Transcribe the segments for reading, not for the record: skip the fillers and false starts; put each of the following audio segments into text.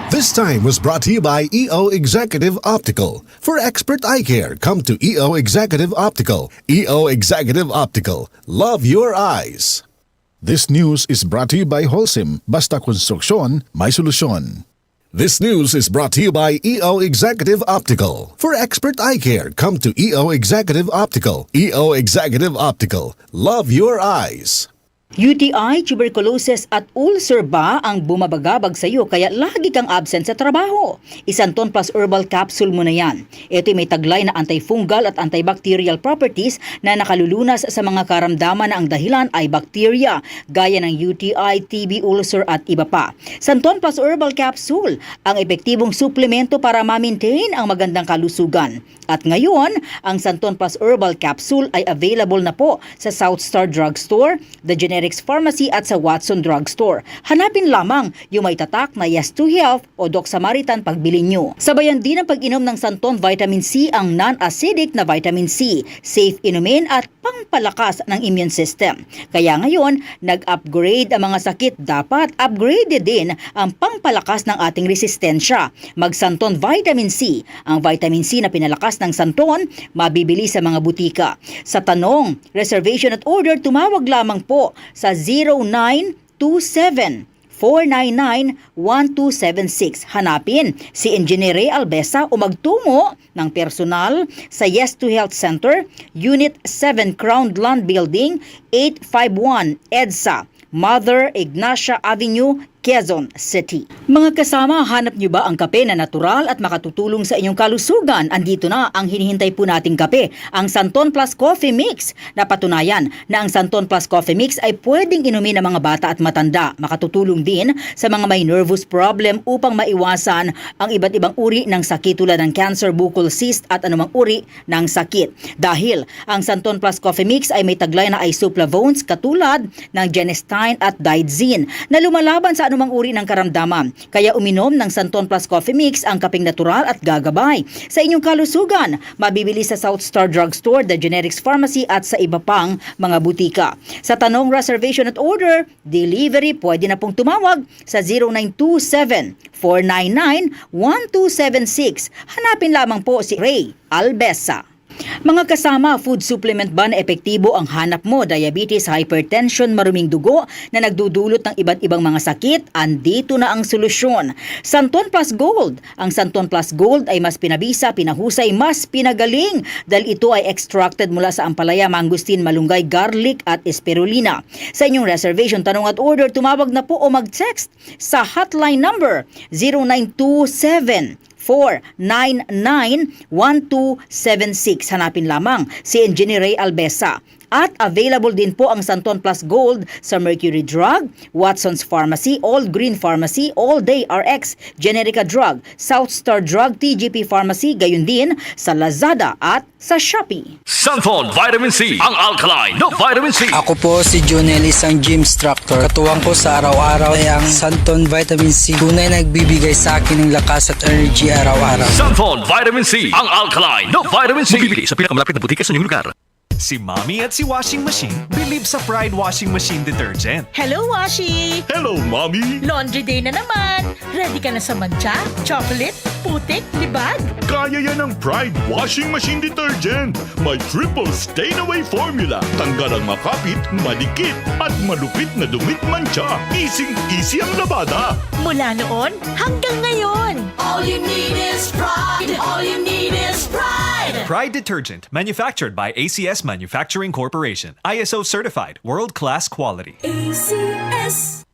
This time was brought to you by EO Executive Optical. For expert eye care, come to EO Executive Optical. EO Executive Optical. Love your eyes. This news is brought to you by Holcim. Basta konstruksyon, may solusyon. This news is brought to you by EO Executive Optical. For expert eye care, come to EO Executive Optical. EO Executive Optical. Love your eyes. UTI, tuberculosis at ulcer ba ang bumabagabag sa iyo kaya lagi kang absent sa trabaho? Isanton Plus Herbal Capsule mo na yan. Ito'y may taglay na antifungal at antibacterial properties na nakalulunas sa mga karamdaman na ang dahilan ay bacteria, gaya ng UTI, TB, ulcer at iba pa. Santon Plus Herbal Capsule, ang epektibong suplemento para ma-maintain ang magandang kalusugan. At ngayon, ang Santon Plus Herbal Capsule ay available na po sa South Star Drugstore, The Generics Pharmacy at sa Watson Drugstore. Hanapin lamang yung may tatak na Yes to Health o Doc Samaritan pagbili nyo. Sabayan din ang pag-inom ng Santon Vitamin C, ang non-acidic na vitamin C, safe inumin at pangpalakas ng immune system. Kaya ngayon, nag-upgrade ang mga sakit, dapat upgraded din ang pangpalakas ng ating resistensya. Mag-Santon Vitamin C, ang vitamin C na pinalakas ng Santon, mabibili sa mga butika. Sa tanong, reservation at order, tumawag lamang po sa 0927-499-1276. Hanapin si Engineer Ray Albesa o magtungo ng personal sa Yes to Health Center, Unit 7 Crown Land Building, 851 EDSA, Mother Ignacia Avenue, Quezon City. Mga kasama, hanap nyo ba ang kape na natural at makatutulong sa inyong kalusugan? Andito na ang hinihintay po nating kape, ang Santon Plus Coffee Mix. Napatunayan na ang Santon Plus Coffee Mix ay pwedeng inumin ng mga bata at matanda. Makatutulong din sa mga may nervous problem upang maiwasan ang iba't ibang uri ng sakit tulad ng cancer, buccal cyst at anumang uri ng sakit. Dahil ang Santon Plus Coffee Mix ay may taglay na isoflavones katulad ng genistein at digoxin na lumalaban sa anumang uri ng karamdaman. Kaya uminom ng Santon Plus Coffee Mix, ang kapeng natural at gagabay sa inyong kalusugan. Mabibili sa South Star Drugstore, The Generics Pharmacy at sa iba pang mga butika. Sa tanong, reservation at order, delivery, pwede na pong tumawag sa 0927-499-1276. Hanapin lamang po si Ray Albesa. Mga kasama, food supplement ba na epektibo ang hanap mo? Diabetes, hypertension, maruming dugo na nagdudulot ng iba't ibang mga sakit? Andito na ang solusyon. Santon Plus Gold. Ang Santon Plus Gold ay mas pinabisa, pinahusay, mas pinagaling dahil ito ay extracted mula sa ampalaya, mangustin, malunggay, garlic at spirulina. Sa inyong reservation, tanong at order, tumawag na po o mag-text sa hotline number 0927 499-1276. Hanapin lamang si Engineer Ray Albesa. At available din po ang Santon Plus Gold sa Mercury Drug, Watson's Pharmacy, All Green Pharmacy, All Day RX, Generica Drug, South Star Drug, TGP Pharmacy, gayon din sa Lazada at sa Shopee. Santon Vitamin C, ang alkaline na vitamin C. Ako po si Jonel, isang gym instructor. Katuwang ko sa araw-araw ay ang Santon Vitamin C. Tunay nagbibigay sa akin ng lakas at energy araw-araw. Santon Vitamin C, ang alkaline na vitamin C. Mabibili sa pinakamalapit na butika sa inyong lugar. Si Mommy at si Washing Machine believe sa Pride Washing Machine Detergent. Hello, Washi! Hello, Mommy! Laundry day na naman! Ready ka na sa mancha, chocolate, putik, libag? Kaya yan ang Pride Washing Machine Detergent. May triple stain-away formula. Tanggal ang makapit, malikit, at malupit na dumit mancha. Easy ang labada. Mula noon hanggang ngayon. All you need is pride. All you need is pride. Pride Detergent, manufactured by ACS Manufacturing Corporation. ISO certified, world-class quality. ACS.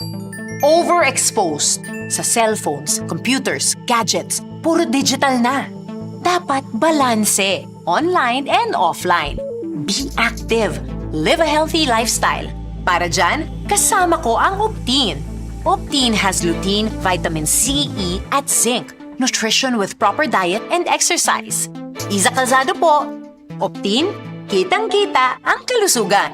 Overexposed sa cellphones, computers, gadgets, puro digital na. Dapat balanse, online and offline. Be active. Live a healthy lifestyle. Para dyan, kasama ko ang Optine. Optine has lutein, vitamin C, E, at zinc. Nutrition with proper diet and exercise. Iza Calzado po. Optine, kitang-kita ang kalusugan.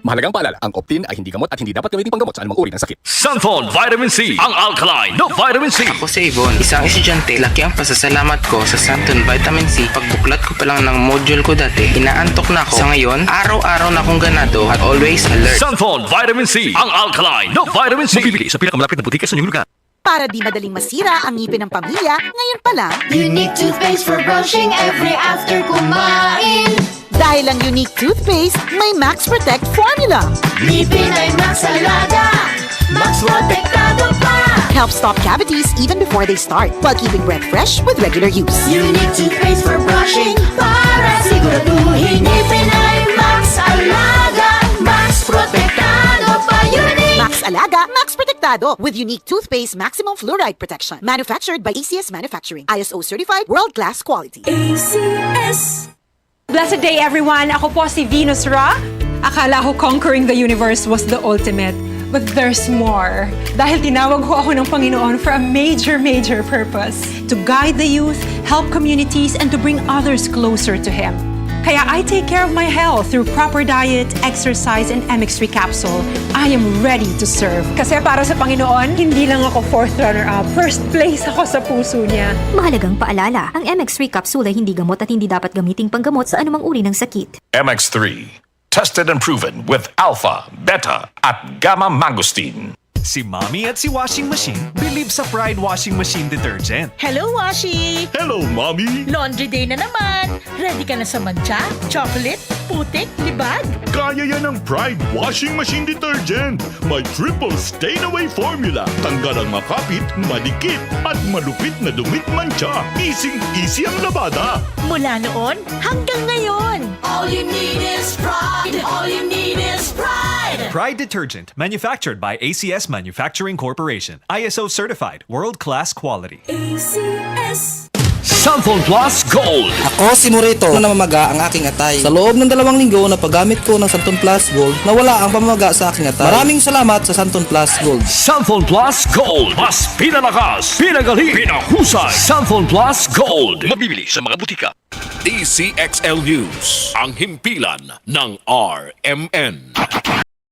Mahalagang paalala, ang Optine ay hindi gamot at hindi dapat gamitin panggamot sa anumang uri ng sakit. Santon Vitamin C, ang alkaline na vitamin C. Ako si Yvonne, isang estudyante. Laki ang pasasalamat ko sa Santon Vitamin C. Pagbuklat ko pa lang ng module ko dati, inaantok na ako. Sa ngayon, araw-araw na akong ganado at always alert. Santon Vitamin C, ang alkaline na vitamin C. Mabibili sa pinakamalapit na butika sa inyong lugar. para di madaling masira ang ngipin ng pamilya ngayon pa lang. Unique toothpaste for brushing every after kumain. Dahil ang Unique toothpaste may Max Protect formula. Ngipin ay Max Alaga, Max Protektado pa. Helps stop cavities even before they start while keeping breath fresh with regular use. Unique toothpaste for brushing para siguraduhin ngipin ay Max Alaga, Max Protektado pa. Unique Max Alaga, Max Protektado with Unique toothpaste maximum fluoride protection. Manufactured by ACS Manufacturing. ISO certified world-class quality. ACS. Blessed day everyone! Ako po si Venus Ra. Akala ko conquering the universe was the ultimate. But there's more. Dahil tinawag ho ako ng Panginoon for a major purpose. To guide the youth, help communities, and to bring others closer to Him. Kaya I take care of my health through proper diet, exercise, and MX3 capsule. I am ready to serve. Kasi para sa Panginoon, hindi lang ako 4th runner-up. First place ako sa puso niya. Mahalagang paalala, ang MX3 capsule ay hindi gamot at hindi dapat gamiting panggamot sa anumang uri ng sakit. MX3. Tested and proven with alpha, beta, at gamma mangosteen. Si Mommy at si Washing Machine believe sa Pride Washing Machine Detergent. Hello, Washi! Hello, Mommy! Laundry day na naman. Ready ka na sa mancha, chocolate, putik, libag? Kaya yan ang Pride Washing Machine Detergent. May triple stain-away formula. Tanggal ang makapit, madikit, at malupit na dumit mancha. Easy ang labada. Mula noon hanggang ngayon. All you need is pride. All you need is pride. Pride Detergent, manufactured by ACS Manufacturing Corporation. ISO certified, world-class quality. ACS. Cellphone Plus Gold. Ako si Morito na namamaga ang aking atay. Sa loob ng 2 linggo na paggamit ko ng Santon Plus Gold, nawala ang pamamaga sa aking atay. Maraming salamat sa Santon Plus Gold. Cellphone Plus Gold. Mas pinalakas, pinagaling, pinahusay. Cellphone Plus Gold. Mabibili sa mga butika. DCXL News. Ang himpilan ng RMN.